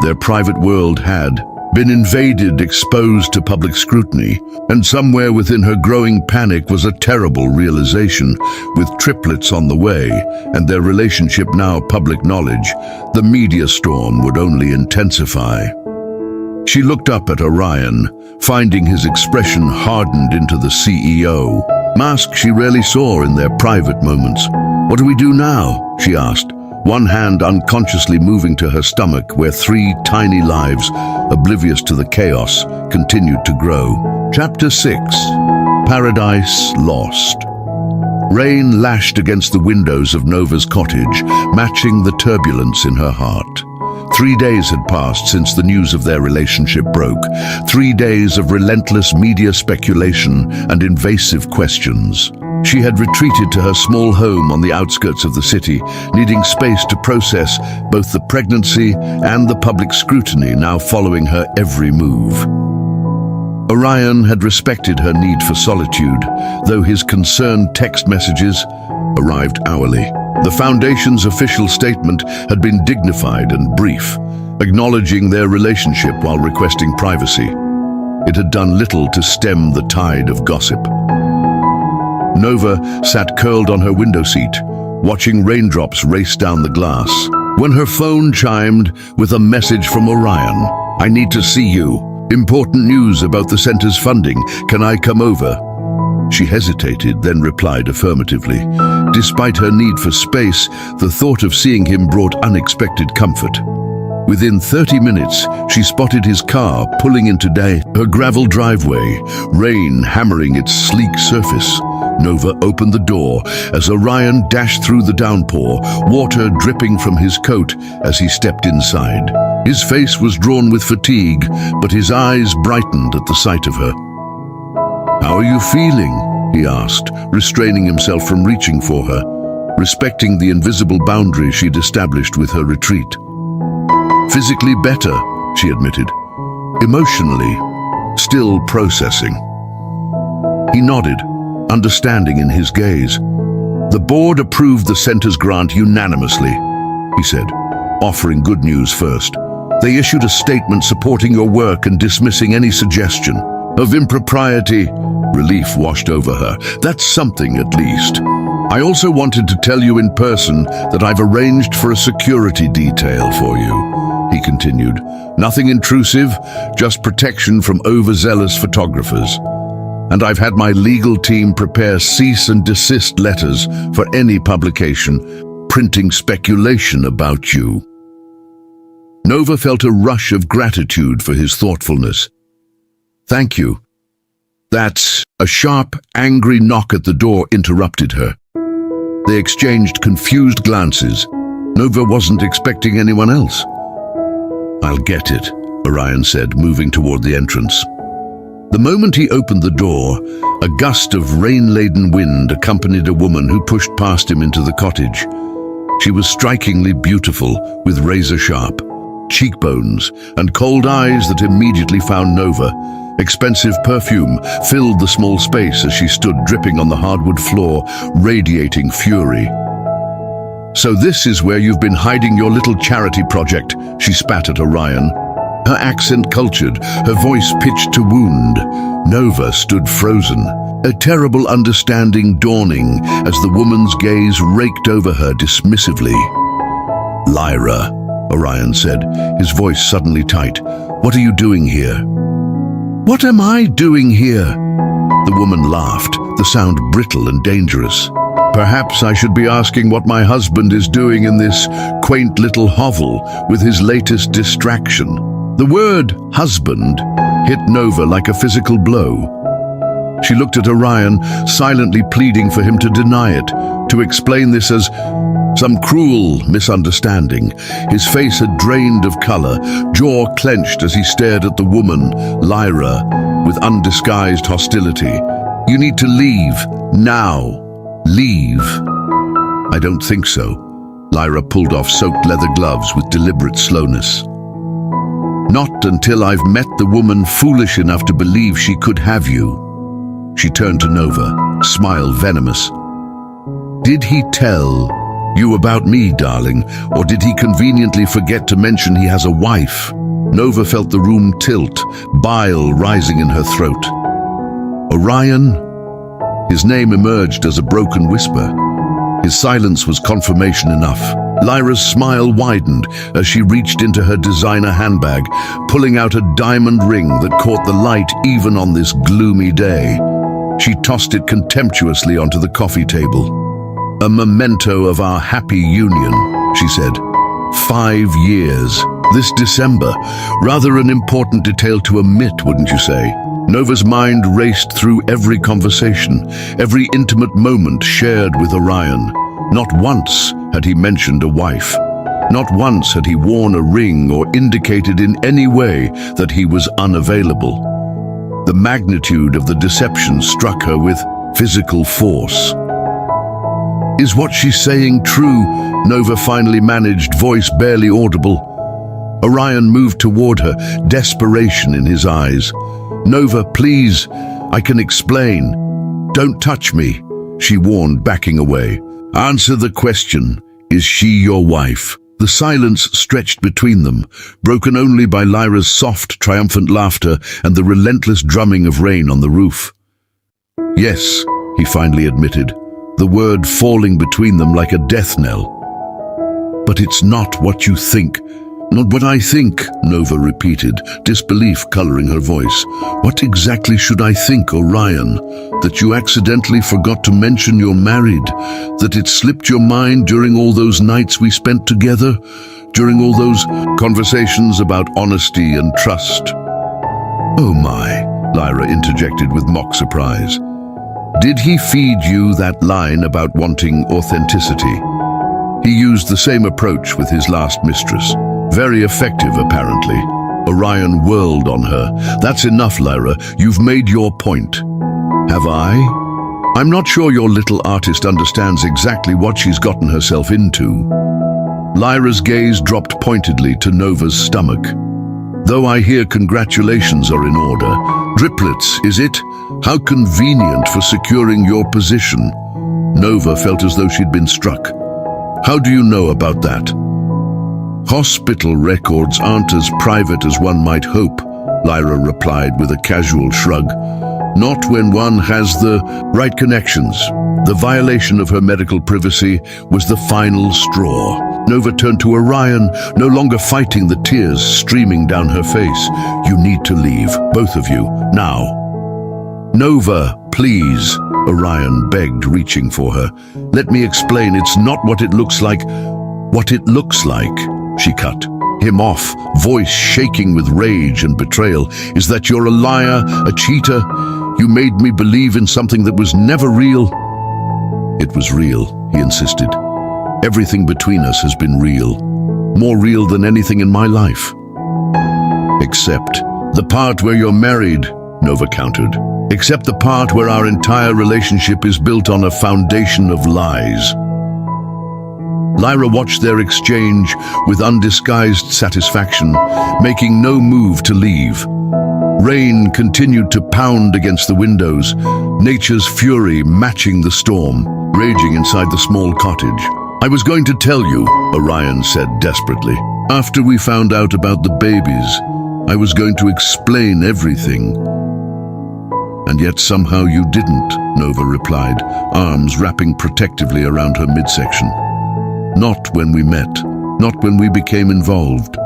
Their private world had been invaded, exposed to public scrutiny, and somewhere within her growing panic was a terrible realization. With triplets on the way, and their relationship now public knowledge, the media storm would only intensify. She looked up at Orion, finding his expression hardened into the CEO mask she rarely saw in their private moments. "What do we do now?" she asked, one hand unconsciously moving to her stomach where 3 tiny lives, oblivious to the chaos, continued to grow. Chapter 6. Paradise Lost. Rain lashed against the windows of Nova's cottage, matching the turbulence in her heart. 3 days had passed since the news of their relationship broke. 3 days of relentless media speculation and invasive questions. She had retreated to her small home on the outskirts of the city, needing space to process both the pregnancy and the public scrutiny now following her every move. Orion had respected her need for solitude, though his concerned text messages arrived hourly. The Foundation's official statement had been dignified and brief, acknowledging their relationship while requesting privacy. It had done little to stem the tide of gossip. Nova sat curled on her window seat, watching raindrops race down the glass, when her phone chimed with a message from Orion. "I need to see you. Important news about the center's funding. Can I come over?" She hesitated, then replied affirmatively. Despite her need for space, the thought of seeing him brought unexpected comfort. Within 30 minutes, she spotted his car pulling into her gravel driveway, rain hammering its sleek surface. Nova opened the door as Orion dashed through the downpour, water dripping from his coat as he stepped inside. His face was drawn with fatigue, but his eyes brightened at the sight of her. "How are you feeling?" he asked, restraining himself from reaching for her, respecting the invisible boundary she'd established with her retreat. "Physically better," she admitted. "Emotionally, still processing." He nodded, understanding in his gaze. "The board approved the center's grant unanimously," he said, offering good news first. "They issued a statement supporting your work and dismissing any suggestion of impropriety." Relief washed over her. "That's something, at least. I also wanted to tell you in person that I've arranged for a security detail for you," he continued. "Nothing intrusive, just protection from overzealous photographers. And I've had my legal team prepare cease and desist letters for any publication printing speculation about you." Nova felt a rush of gratitude for his thoughtfulness. "Thank you." A sharp, angry knock at the door interrupted her. They exchanged confused glances. Nova wasn't expecting anyone else. "I'll get it," Orion said, moving toward the entrance. The moment he opened the door, a gust of rain-laden wind accompanied a woman who pushed past him into the cottage. She was strikingly beautiful, with razor-sharp cheekbones and cold eyes that immediately found Nova. Expensive perfume filled the small space as she stood dripping on the hardwood floor, radiating fury. "So this is where you've been hiding your little charity project," she spat at Orion. Her accent cultured, her voice pitched to wound. Nova stood frozen, a terrible understanding dawning as the woman's gaze raked over her dismissively. "Lyra," Orion said, his voice suddenly tight, "what are you doing here?" "What am I doing here?" The woman laughed, the sound brittle and dangerous. "Perhaps I should be asking what my husband is doing in this quaint little hovel with his latest distraction." The word husband hit Nova like a physical blow. She looked at Orion, silently pleading for him to deny it, to explain this as some cruel misunderstanding. His face had drained of color, jaw clenched as he stared at the woman, Lyra, with undisguised hostility. "You need to leave, now. Leave." "I don't think so." Lyra pulled off soaked leather gloves with deliberate slowness. "Not until I've met the woman foolish enough to believe she could have you." She turned to Nova, smile venomous. "Did he tell you about me, darling, or did he conveniently forget to mention he has a wife?" Nova felt the room tilt, bile rising in her throat. "Orion?" His name emerged as a broken whisper. His silence was confirmation enough. Lyra's smile widened as she reached into her designer handbag, pulling out a diamond ring that caught the light even on this gloomy day. She tossed it contemptuously onto the coffee table. "A memento of our happy union," she said. 5 years. This December. Rather an important detail to omit, wouldn't you say? Nova's mind raced through every conversation, every intimate moment shared with Orion. Not once had he mentioned a wife. Not once had he worn a ring or indicated in any way that he was unavailable. The magnitude of the deception struck her with physical force. "Is what she's saying true?" Nova finally managed, voice barely audible. Orion moved toward her, desperation in his eyes. "Nova, please, I can explain." "Don't touch me," she warned, backing away. "Answer the question. Is she your wife?" The silence stretched between them, broken only by Lyra's soft, triumphant laughter and the relentless drumming of rain on the roof. "Yes," he finally admitted, the word falling between them like a death knell. "But it's not what you think." "Not what I think," Nova repeated, disbelief coloring her voice. "What exactly should I think, Orion? That you accidentally forgot to mention you're married? That it slipped your mind during all those nights we spent together? During all those conversations about honesty and trust?" "Oh my," Lyra interjected with mock surprise. "Did he feed you that line about wanting authenticity?" He used the same approach with his last mistress. Very effective, apparently. Orion whirled on her. "That's enough, Lyra. You've made your point." "Have I?" "I'm not sure your little artist understands exactly what she's gotten herself into." Lyra's gaze dropped pointedly to Nova's stomach. "Though I hear congratulations are in order. Triplets, is it? How convenient for securing your position." Nova felt as though she'd been struck. "How do you know about that?" "Hospital records aren't as private as one might hope," Lyra replied with a casual shrug. "Not when one has the right connections." The violation of her medical privacy was the final straw. Nova turned to Orion, no longer fighting the tears streaming down her face. "You need to leave, both of you, now." "Nova, please," Orion begged, reaching for her. "Let me explain, it's not what it looks like." "What it looks like," she cut him off, voice shaking with rage and betrayal, "is that you're a liar, a cheater. You made me believe in something that was never real." "It was real," he insisted. "Everything between us has been real. More real than anything in my life. Except the part where you're married." Nova countered. "Except the part where our entire relationship is built on a foundation of lies." Lyra watched their exchange with undisguised satisfaction, making no move to leave. Rain continued to pound against the windows, nature's fury matching the storm, raging inside the small cottage. "I was going to tell you," Orion said desperately. "After we found out about the babies, I was going to explain everything. And yet somehow you didn't," Nova replied, arms wrapping protectively around her midsection. "Not when we met, not when we became involved,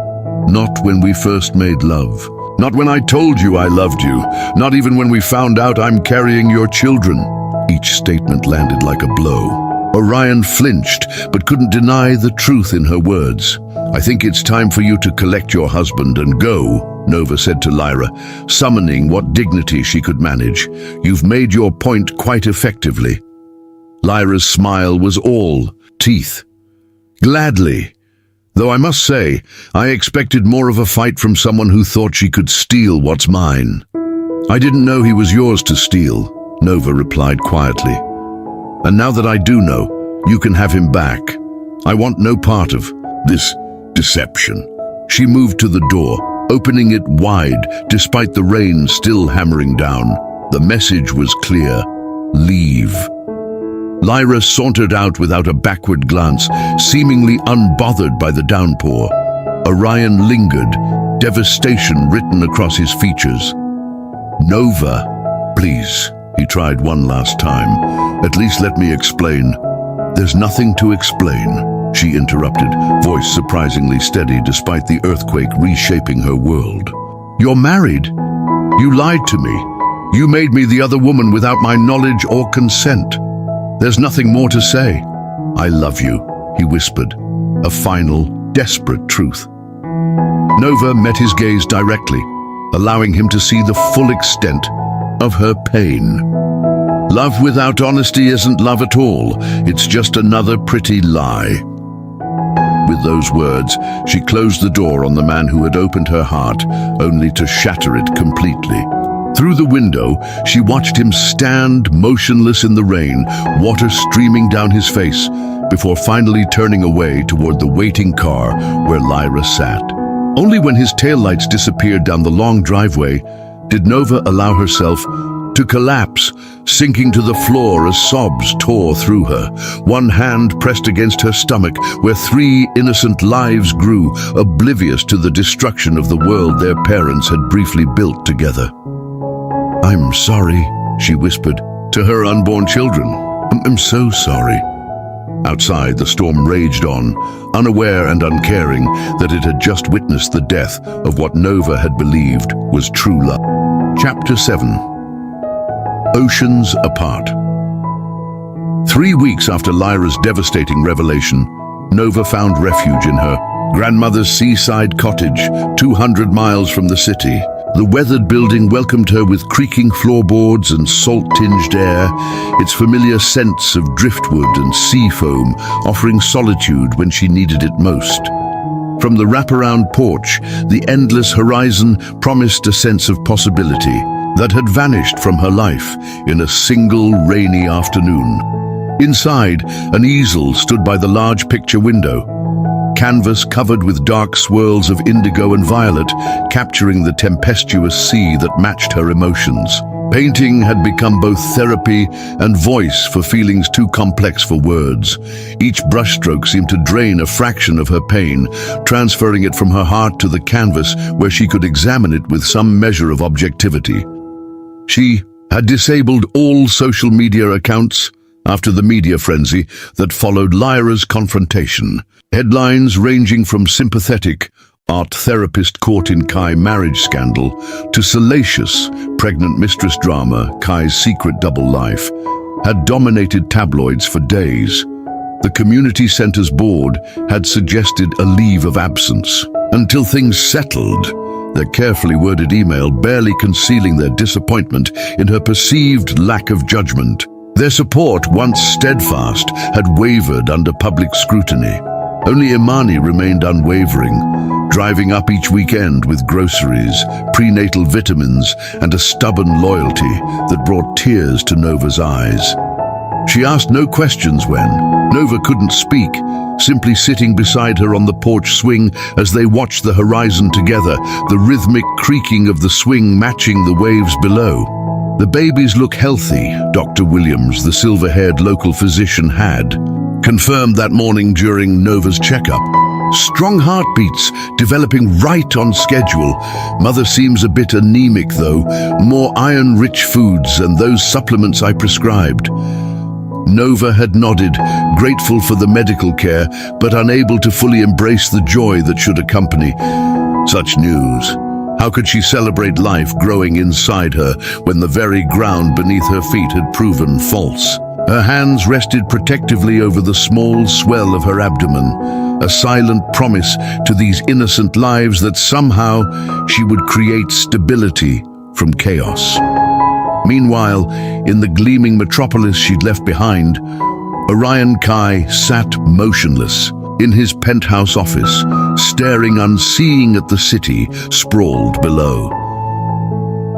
not when we first made love, not when I told you I loved you, not even when we found out I'm carrying your children." Each statement landed like a blow. Orion flinched, but couldn't deny the truth in her words. "I think it's time for you to collect your husband and go," Nova said to Lyra, summoning what dignity she could manage. "You've made your point quite effectively." Lyra's smile was all teeth. "Gladly. Though I must say, I expected more of a fight from someone who thought she could steal what's mine." "I didn't know he was yours to steal," Nova replied quietly. "And now that I do know, you can have him back. I want no part of this deception." She moved to the door, opening it wide despite the rain still hammering down. The message was clear: leave. Lyra sauntered out without a backward glance, seemingly unbothered by the downpour. Orion lingered, devastation written across his features. "Nova, please," he tried one last time. "At least let me explain." "There's nothing to explain," she interrupted, voice surprisingly steady despite the earthquake reshaping her world. "You're married. You lied to me. You made me the other woman without my knowledge or consent. There's nothing more to say." "I love you," he whispered, a final, desperate truth. Nova met his gaze directly, allowing him to see the full extent of her pain. "Love without honesty isn't love at all. It's just another pretty lie." With those words, she closed the door on the man who had opened her heart, only to shatter it completely. Through the window, she watched him stand motionless in the rain, water streaming down his face, before finally turning away toward the waiting car where Lyra sat. Only when his taillights disappeared down the long driveway did Nova allow herself to collapse, sinking to the floor as sobs tore through her, one hand pressed against her stomach where 3 innocent lives grew, oblivious to the destruction of the world their parents had briefly built together. "I'm sorry," she whispered to her unborn children. I'm so sorry." Outside, the storm raged on, unaware and uncaring that it had just witnessed the death of what Nova had believed was true love. Chapter 7. Oceans Apart. 3 weeks after Lyra's devastating revelation, Nova found refuge in her grandmother's seaside cottage, 200 miles from the city. The weathered building welcomed her with creaking floorboards and salt-tinged air, its familiar scents of driftwood and sea foam offering solitude when she needed it most. From the wraparound porch, the endless horizon promised a sense of possibility that had vanished from her life in a single rainy afternoon. Inside, an easel stood by the large picture window, canvas covered with dark swirls of indigo and violet, capturing the tempestuous sea that matched her emotions. Painting had become both therapy and voice for feelings too complex for words. Each brushstroke seemed to drain a fraction of her pain, transferring it from her heart to the canvas where she could examine it with some measure of objectivity. She had disabled all social media accounts after the media frenzy that followed Lyra's confrontation. Headlines ranging from sympathetic art therapist caught in Kai marriage scandal to salacious pregnant mistress drama, Kai's secret double life, had dominated tabloids for days. The community center's board had suggested a leave of absence until things settled, their carefully worded email barely concealing their disappointment in her perceived lack of judgment. Their support, once steadfast, had wavered under public scrutiny. Only Imani remained unwavering, driving up each weekend with groceries, prenatal vitamins, and a stubborn loyalty that brought tears to Nova's eyes. She asked no questions when. Nova couldn't speak, simply sitting beside her on the porch swing as they watched the horizon together, the rhythmic creaking of the swing matching the waves below. "The babies look healthy," Dr. Williams, the silver-haired local physician, had confirmed that morning during Nova's checkup. "Strong heartbeats, developing right on schedule. Mother seems a bit anemic though, more iron-rich foods and those supplements I prescribed." Nova had nodded, grateful for the medical care, but unable to fully embrace the joy that should accompany such news. How could she celebrate life growing inside her when the very ground beneath her feet had proven false? Her hands rested protectively over the small swell of her abdomen, a silent promise to these innocent lives that somehow she would create stability from chaos. Meanwhile, in the gleaming metropolis she'd left behind, Orion Kai sat motionless in his penthouse office, staring unseeing at the city sprawled below.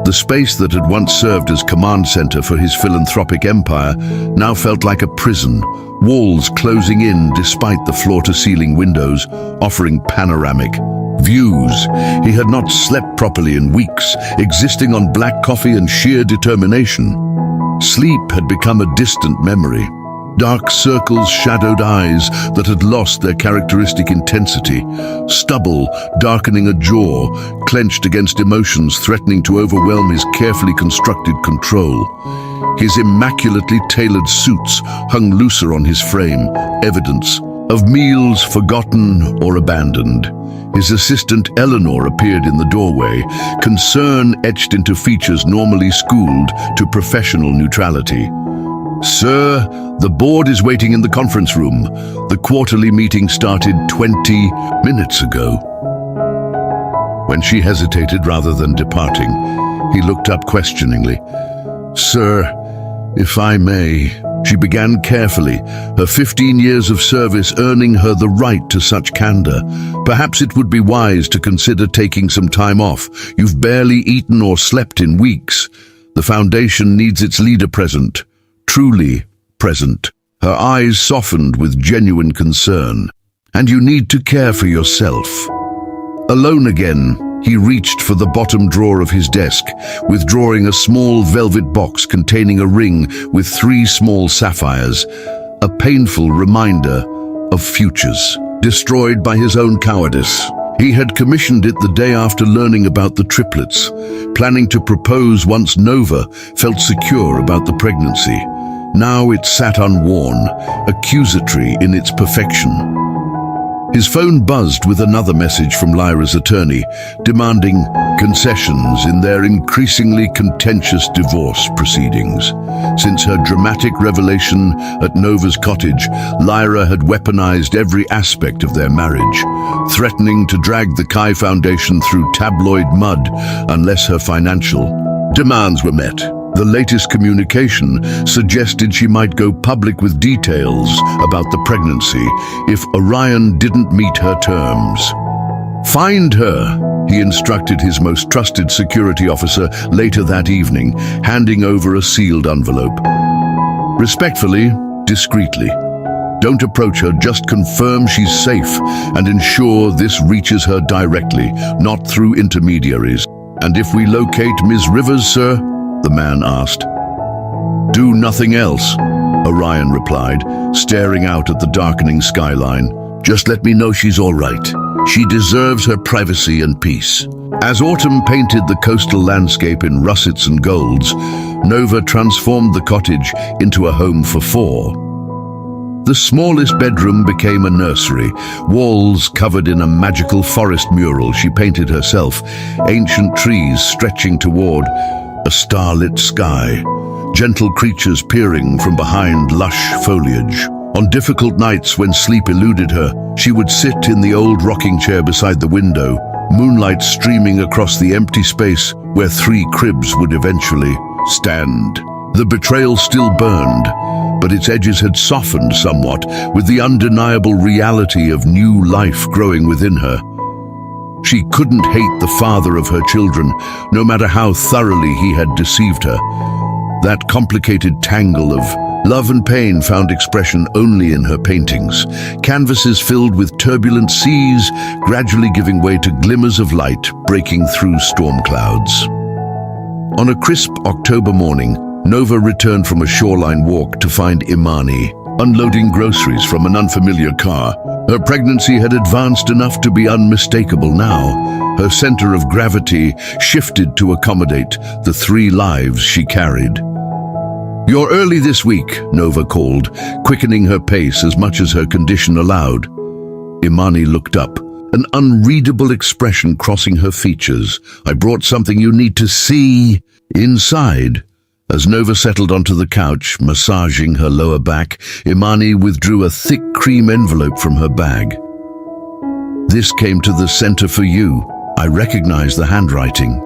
The space that had once served as command center for his philanthropic empire now felt like a prison, walls closing in despite the floor-to-ceiling windows offering panoramic views. He had not slept properly in weeks, existing on black coffee and sheer determination. Sleep had become a distant memory. Dark circles shadowed eyes that had lost their characteristic intensity, stubble darkening a jaw, clenched against emotions threatening to overwhelm his carefully constructed control. His immaculately tailored suits hung looser on his frame, evidence of meals forgotten or abandoned. His assistant Eleanor appeared in the doorway, concern etched into features normally schooled to professional neutrality. "Sir, the board is waiting in the conference room. The quarterly meeting started 20 minutes ago." When she hesitated rather than departing, he looked up questioningly. "Sir, if I may," she began carefully, her 15 years of service earning her the right to such candor. "Perhaps it would be wise to consider taking some time off. You've barely eaten or slept in weeks. The foundation needs its leader present. Truly present." Her eyes softened with genuine concern. "And you need to care for yourself." Alone again, he reached for the bottom drawer of his desk, withdrawing a small velvet box containing a ring with 3 small sapphires, a painful reminder of futures destroyed by his own cowardice. He had commissioned it the day after learning about the triplets, planning to propose once Nova felt secure about the pregnancy. Now it sat unworn, accusatory in its perfection. His phone buzzed with another message from Lyra's attorney, demanding concessions in their increasingly contentious divorce proceedings. Since her dramatic revelation at Nova's cottage, Lyra had weaponized every aspect of their marriage, threatening to drag the Kai Foundation through tabloid mud unless her financial demands were met. The latest communication suggested she might go public with details about the pregnancy if Orion didn't meet her terms. "Find her," he instructed his most trusted security officer later that evening, handing over a sealed envelope. "Respectfully, discreetly. Don't approach her, just confirm she's safe and ensure this reaches her directly, not through intermediaries." "And if we locate Ms. Rivers, sir?" the man asked. "Do nothing else," Orion replied, staring out at the darkening skyline. "Just let me know she's all right. She deserves her privacy and peace." As autumn painted the coastal landscape in russets and golds, Nova transformed the cottage into a home for 4. The smallest bedroom became a nursery, walls covered in a magical forest mural she painted herself, ancient trees stretching toward a starlit sky, gentle creatures peering from behind lush foliage. On difficult nights when sleep eluded her, she would sit in the old rocking chair beside the window, moonlight streaming across the empty space where 3 cribs would eventually stand. The betrayal still burned, but its edges had softened somewhat with the undeniable reality of new life growing within her. She couldn't hate the father of her children, no matter how thoroughly he had deceived her. That complicated tangle of love and pain found expression only in her paintings, canvases filled with turbulent seas, gradually giving way to glimmers of light breaking through storm clouds. On a crisp October morning, Nova returned from a shoreline walk to find Imani unloading groceries from an unfamiliar car. Her pregnancy had advanced enough to be unmistakable now. Her center of gravity shifted to accommodate the 3 lives she carried. "You're early this week," Nova called, quickening her pace as much as her condition allowed. Imani looked up, an unreadable expression crossing her features. "I brought something you need to see." Inside, as Nova settled onto the couch, massaging her lower back, Imani withdrew a thick cream envelope from her bag. "This came to the center for you." I recognized the handwriting.